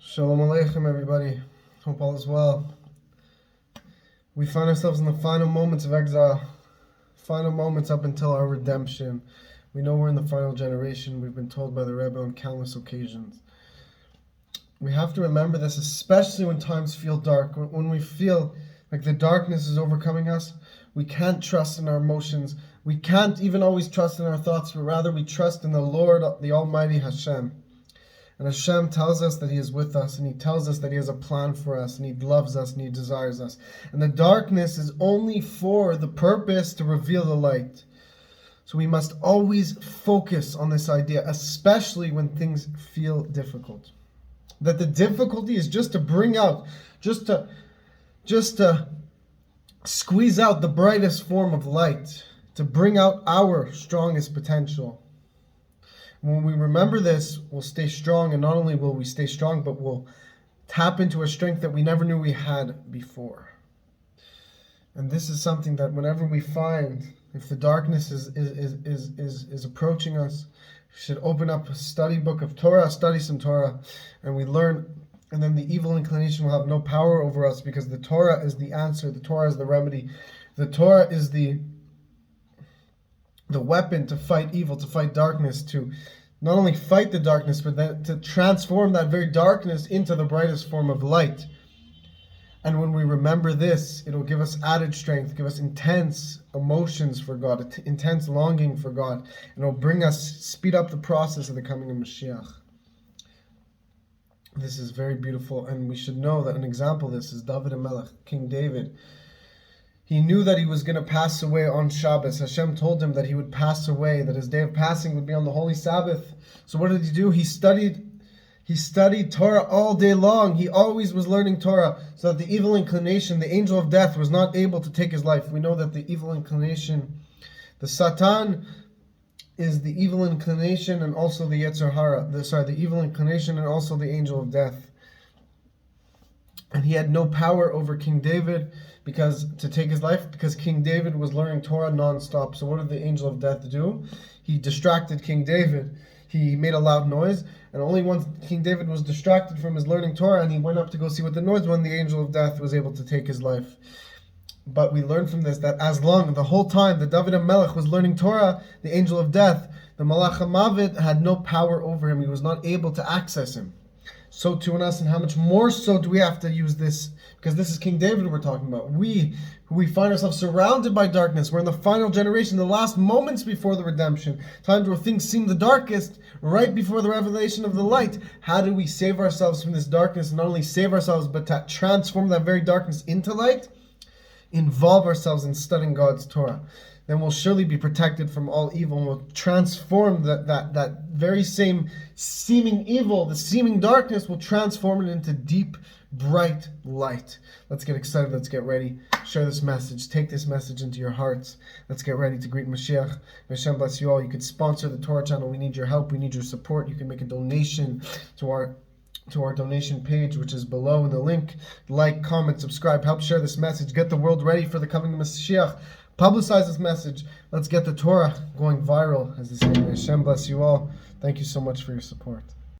Shalom Aleichem, everybody. Hope all is well. We find ourselves in the final moments of exile, final moments up until our redemption. We know we're in the final generation. We've been told by the Rebbe on countless occasions. We have to remember this, especially when times feel dark. When we feel like the darkness is overcoming us, we can't trust in our emotions. We can't even always trust in our thoughts, but rather we trust in the Lord, the Almighty Hashem. And Hashem tells us that He is with us, and He tells us that He has a plan for us, and He loves us, and He desires us. And the darkness is only for the purpose to reveal the light. So we must always focus on this idea, especially when things feel difficult. That the difficulty is just to bring out, just to squeeze out the brightest form of light, to bring out our strongest potential. When we remember this, we'll stay strong, and not only will we stay strong, but we'll tap into a strength that we never knew we had before. And this is something that whenever we find, if the darkness is approaching us, we should open up a study book of Torah, study some Torah, and we learn, and then the evil inclination will have no power over us, because the Torah is the answer, the Torah is the remedy, the Torah is the weapon to fight evil, to fight darkness, to not only fight the darkness, but then to transform that very darkness into the brightest form of light. And when we remember this, it'll give us added strength, give us intense emotions for God, intense longing for God, and it'll bring us, speed up the process of the coming of Mashiach. This is very beautiful, and we should know that an example of this is David HaMelech, King David. He knew that he was going to pass away on Shabbos. Hashem told him that he would pass away, that his day of passing would be on the Holy Sabbath. So what did he do? He studied Torah all day long. He always was learning Torah, so that the evil inclination, the angel of death, was not able to take his life. We know that the evil inclination, the Satan, is the evil inclination and also the Yetzer Hara. The evil inclination and also the angel of death. And he had no power over King David to take his life, because King David was learning Torah non-stop. So what did the angel of death do? He distracted King David. He made a loud noise, and only once King David was distracted from his learning Torah and he went up to go see what the noise, when the angel of death was able to take his life. But we learn from this that the whole time that David HaMelech was learning Torah, the angel of death, the Malach HaMavet, had no power over him. He was not able to access him. So too in us, and how much more so do we have to use this? Because this is King David we're talking about. We find ourselves surrounded by darkness. We're in the final generation, the last moments before the redemption, times where things seem the darkest, right before the revelation of the light. How do we save ourselves from this darkness? And not only save ourselves, but to transform that very darkness into light? Involve ourselves in studying God's Torah. Then we'll surely be protected from all evil, and we'll transform that very same seeming evil, the seeming darkness, will transform it into deep, bright light. Let's get excited. Let's get ready. Share this message. Take this message into your hearts. Let's get ready to greet Mashiach. May Hashem bless you all. You could sponsor the Torah channel. We need your help. We need your support. You can make a donation to our donation page, which is below in the link. Like, comment, subscribe. Help share this message. Get the world ready for the coming of Mashiach. Publicize this message. Let's get the Torah going viral, as they say. May Hashem bless you all. Thank you so much for your support.